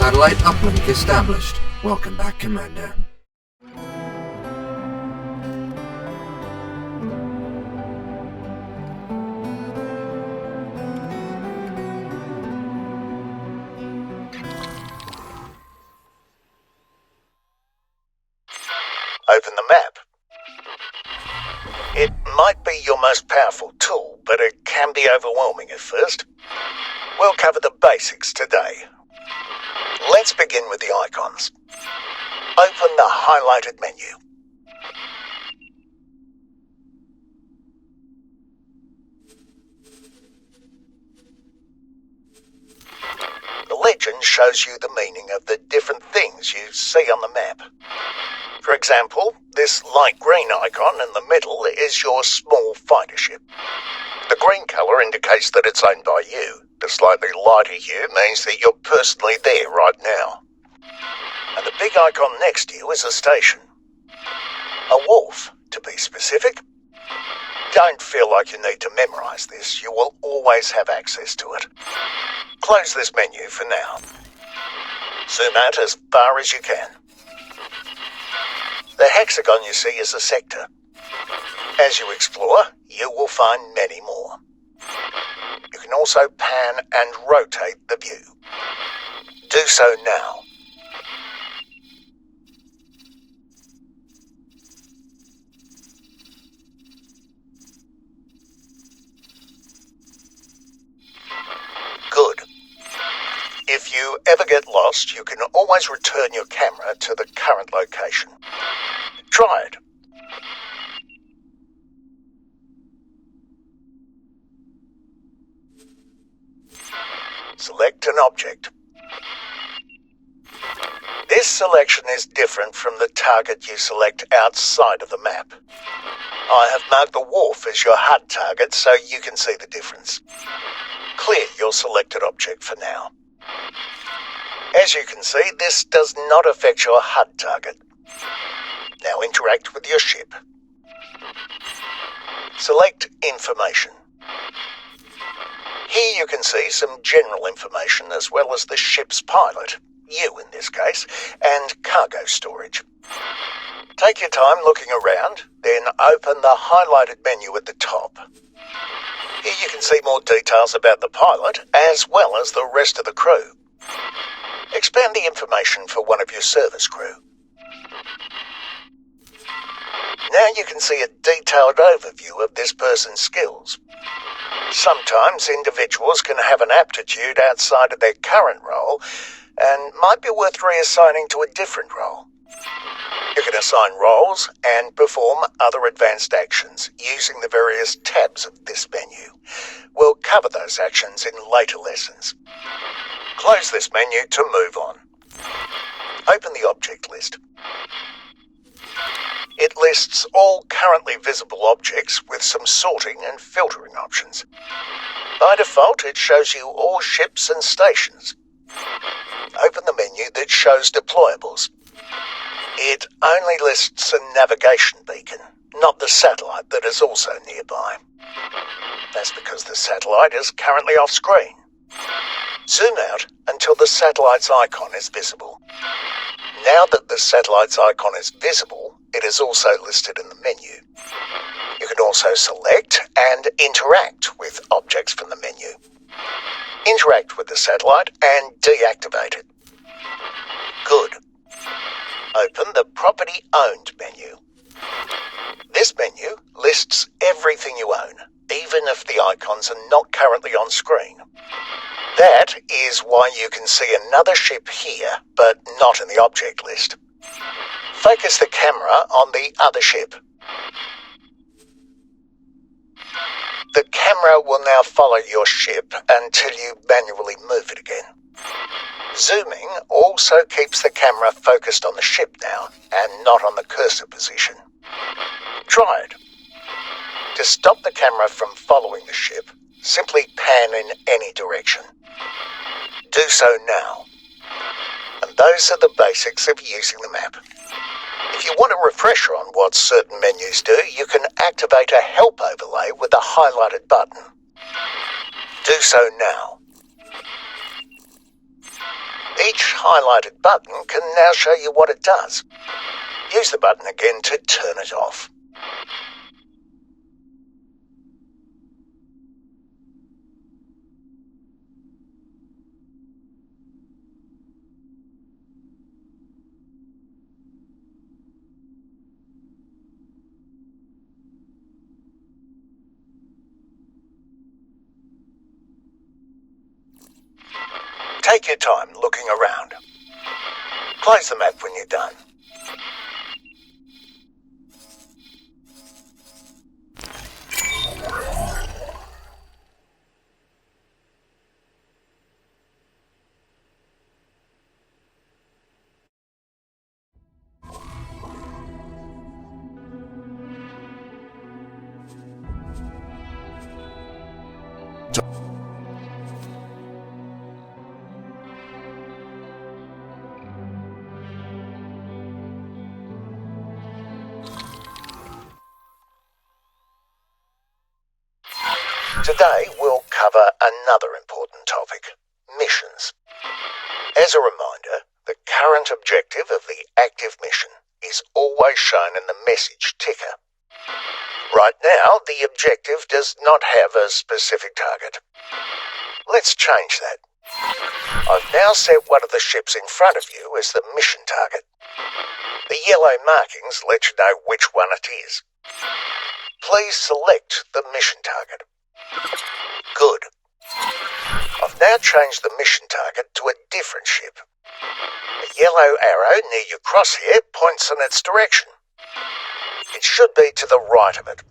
Satellite uplink established. Welcome back, Commander. Open the map. It might be your most powerful tool, but it can be overwhelming at first. We'll cover the basics today. Let's begin with the icons. Open the highlighted menu. The legend shows you the meaning of the different things you see on the map. For example, this light green icon in the middle is your small fighter ship. The green colour indicates that it's owned by you. The slightly lighter hue means that you're personally there right now. And the big icon next to you is a station. A wharf, to be specific. Don't feel like you need to memorise this. You will always have access to it. Close this menu for now. Zoom out as far as you can. The hexagon you see is a sector. As you explore, you will find many more. You can also pan and rotate the view. Do so now. Good. If you ever get lost, you can always return your camera to the current location. Try it. Select an object. This selection is different from the target you select outside of the map. I have marked the wharf as your HUD target so you can see the difference. Clear your selected object for now. As you can see, this does not affect your HUD target. Now interact with your ship. Select Information. Here you can see some general information as well as the ship's pilot, you in this case, and cargo storage. Take your time looking around, then open the highlighted menu at the top. Here you can see more details about the pilot as well as the rest of the crew. Expand the information for one of your service crew. Now you can see a detailed overview of this person's skills. Sometimes individuals can have an aptitude outside of their current role and might be worth reassigning to a different role. You can assign roles and perform other advanced actions using the various tabs of this menu. We'll cover those actions in later lessons. Close this menu to move on. Open the object list. It lists all currently visible objects with some sorting and filtering options. By default, it shows you all ships and stations. Open the menu that shows deployables. It only lists a navigation beacon, not the satellite that is also nearby. That's because the satellite is currently off screen. Zoom out until the satellite's icon is visible. Now that the satellite's icon is visible, it is also listed in the menu. You can also select and interact with objects from the menu. Interact with the satellite and deactivate it. Good. Open the Property Owned menu. This menu lists everything you own, even if the icons are not currently on screen. That is why you can see another ship here, but not in the object list. Focus the camera on the other ship. The camera will now follow your ship until you manually move it again. Zooming also keeps the camera focused on the ship now, and not on the cursor position. Try it. To stop the camera from following the ship, simply pan in any direction. Do so now. And those are the basics of using the map. If you want a refresher on what certain menus do, you can activate a help overlay with a highlighted button. Do so now. Each highlighted button can now show you what it does. Use the button again to turn it off. Take your time looking around. Close the map when you're done. Today we'll cover another important topic, missions. As a reminder, the current objective of the active mission is always shown in the message ticker. Right now, the objective does not have a specific target. Let's change that. I've now set one of the ships in front of you as the mission target. The yellow markings let you know which one it is. Please select the mission target. Good. I've now changed the mission target to a different ship. The yellow arrow near your crosshair points in its direction. It should be to the right of it.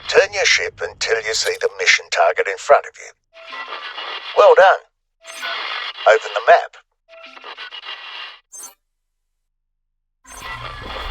Turn your ship until you see the mission target in front of you. Well done. Open the map.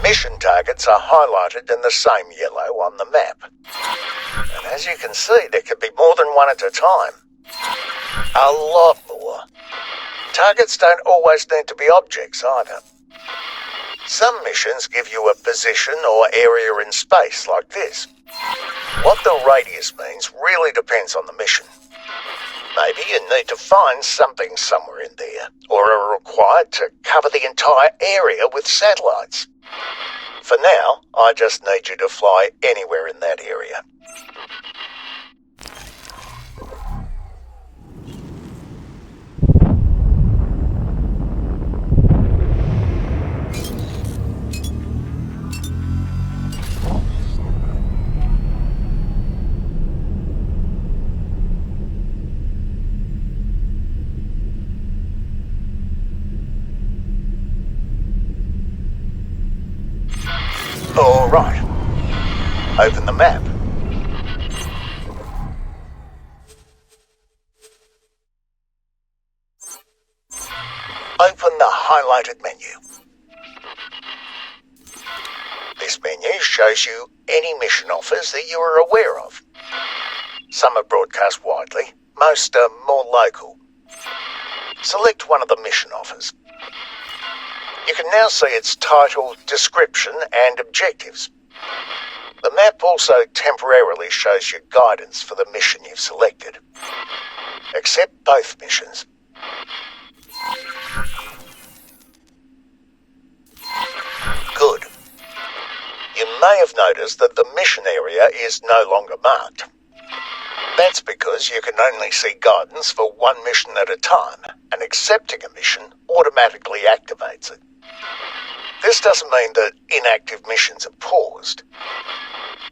Mission targets are highlighted in the same yellow on the map. And as you can see, there can be more than one at a time. A lot more. Targets don't always need to be objects either. Some missions give you a position or area in space like this. What the radius means really depends on the mission. Maybe you need to find something somewhere in there, or are required to cover the entire area with satellites. For now, I just need you to fly anywhere in that area. All right. Open the map. Open the highlighted menu. This menu shows you any mission offers that you are aware of. Some are broadcast widely, most are more local. Select one of the mission offers. You can now see its title, description and objectives. The map also temporarily shows you guidance for the mission you've selected. Accept both missions. Good. You may have noticed that the mission area is no longer marked. That's because you can only see guidance for one mission at a time, and accepting a mission automatically activates it. This doesn't mean that inactive missions are paused.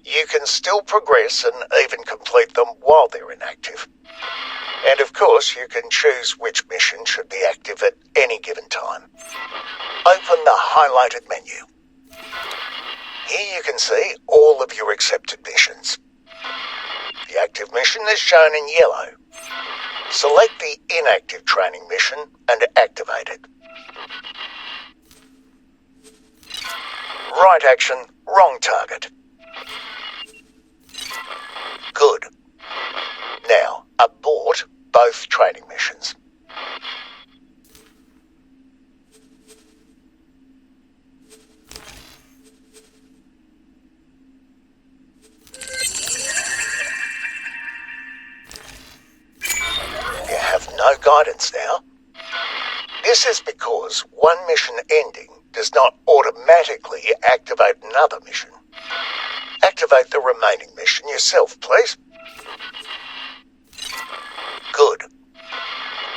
You can still progress and even complete them while they're inactive. And of course, you can choose which mission should be active at any given time. Open the highlighted menu. Here you can see all of your accepted missions. The active mission is shown in yellow. Select the inactive training mission and activate it. Right action, wrong target. Good. Now, abort both training missions. You have no guidance now. This is because one mission ending does not automatically activate another mission. Activate the remaining mission yourself, please. Good.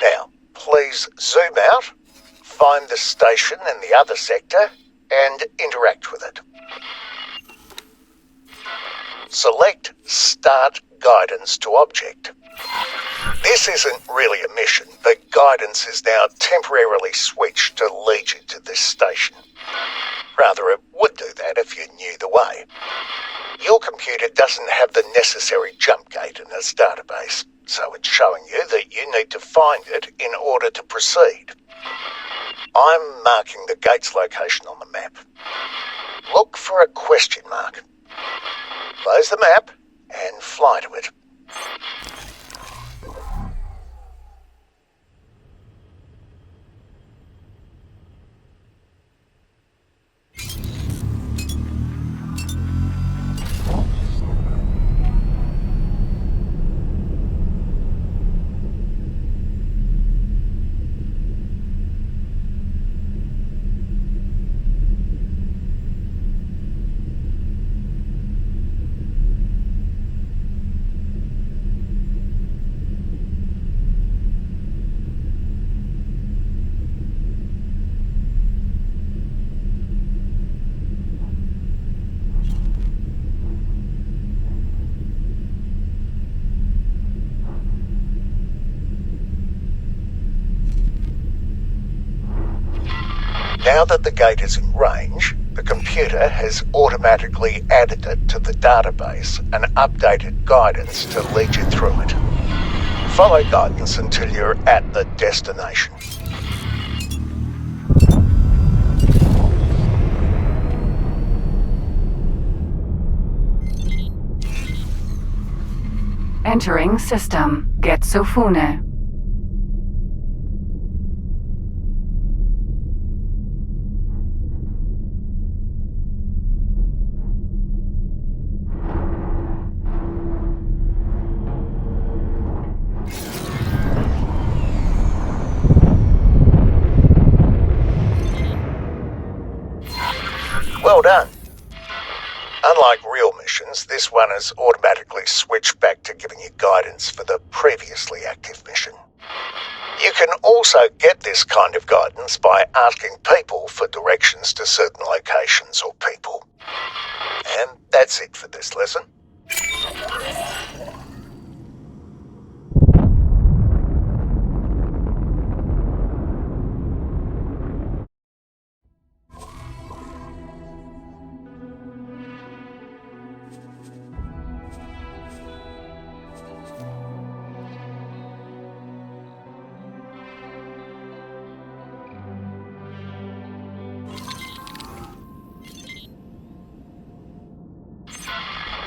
Now, please zoom out, find the station in the other sector, and interact with it. Select Start Guidance to Object. This isn't really a mission, but guidance is now temporarily switched to lead you to this station. Rather, it would do that if you knew the way. Your computer doesn't have the necessary jump gate in its database, so it's showing you that you need to find it in order to proceed. I'm marking the gate's location on the map. Look for a question mark. Close the map and fly to it. Now that the gate is in range, the computer has automatically added it to the database and updated guidance to lead you through it. Follow guidance until you're at the destination. Entering system. Getsofune. Well done. Unlike real missions, this one is automatically switched back to giving you guidance for the previously active mission. You can also get this kind of guidance by asking people for directions to certain locations or people. And that's it for this lesson.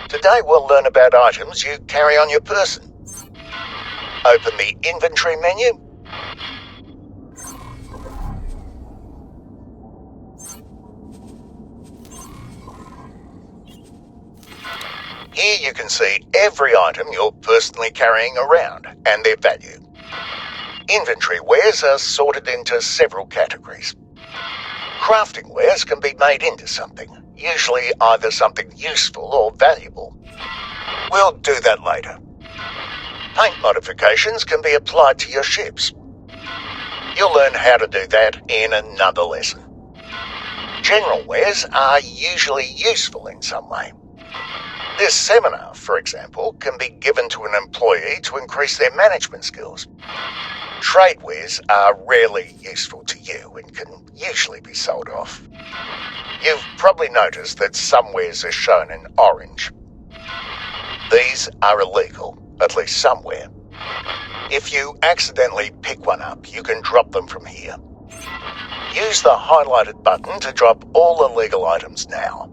Today we'll learn about items you carry on your person. Open the inventory menu. Here you can see every item you're personally carrying around and their value. Inventory wares are sorted into several categories. Crafting wares can be made into something, usually either something useful or valuable. We'll do that later. Paint modifications can be applied to your ships. You'll learn how to do that in another lesson. General wares are usually useful in some way. This seminar, for example, can be given to an employee to increase their management skills. Trade wares are rarely useful to you and can usually be sold off. You've probably noticed that some wares are shown in orange. These are illegal, at least somewhere. If you accidentally pick one up, you can drop them from here. Use the highlighted button to drop all illegal items now.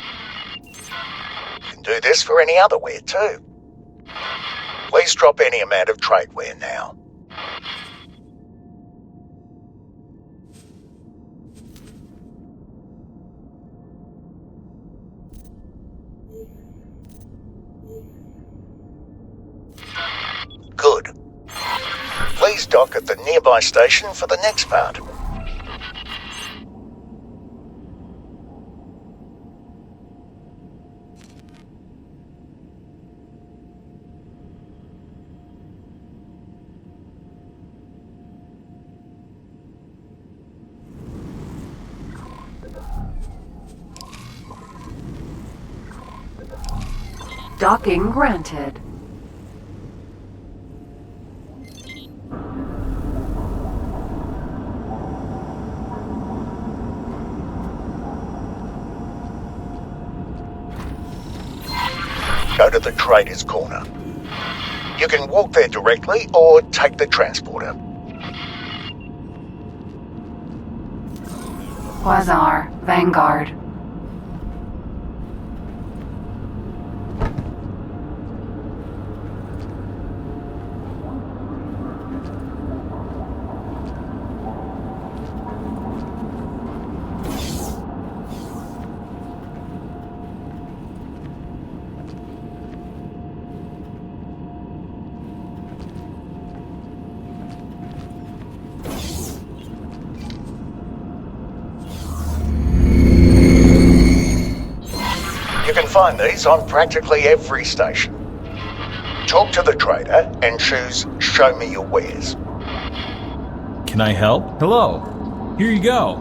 You can do this for any other ware too. Please drop any amount of tradeware now. Good. Please Please dock at the nearby station for the next part. Docking granted. Go to the Trader's Corner. You can walk there directly or take the transporter. Quasar, Vanguard. You can find these on practically every station. Talk to the trader and choose Show Me Your Wares. Can I help? Hello. Here you go.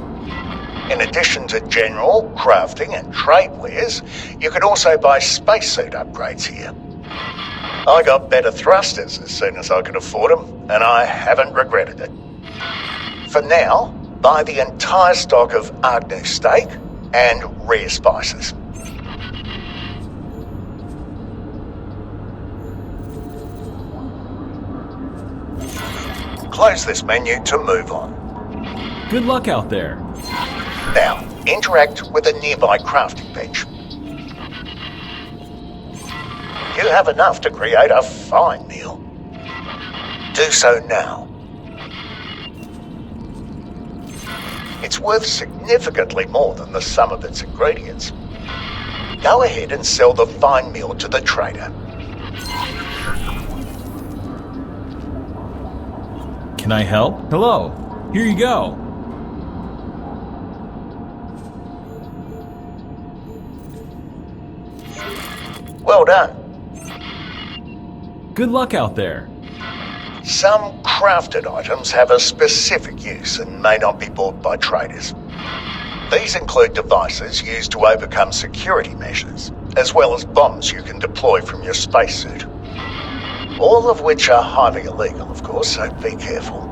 In addition to general, crafting and trade wares, you can also buy spacesuit upgrades here. I got better thrusters as soon as I could afford them, and I haven't regretted it. For now, buy the entire stock of Agnew steak and rare spices. Close this menu to move on. Good luck out there. Now, interact with a nearby crafting bench. You have enough to create a fine meal. Do so now. It's worth significantly more than the sum of its ingredients. Go ahead and sell the fine meal to the trader. Can I help? Hello. Here you go. Well done. Good luck out there. Some crafted items have a specific use and may not be bought by traders. These include devices used to overcome security measures, as well as bombs you can deploy from your spacesuit. All of which are highly illegal, of course, so be careful.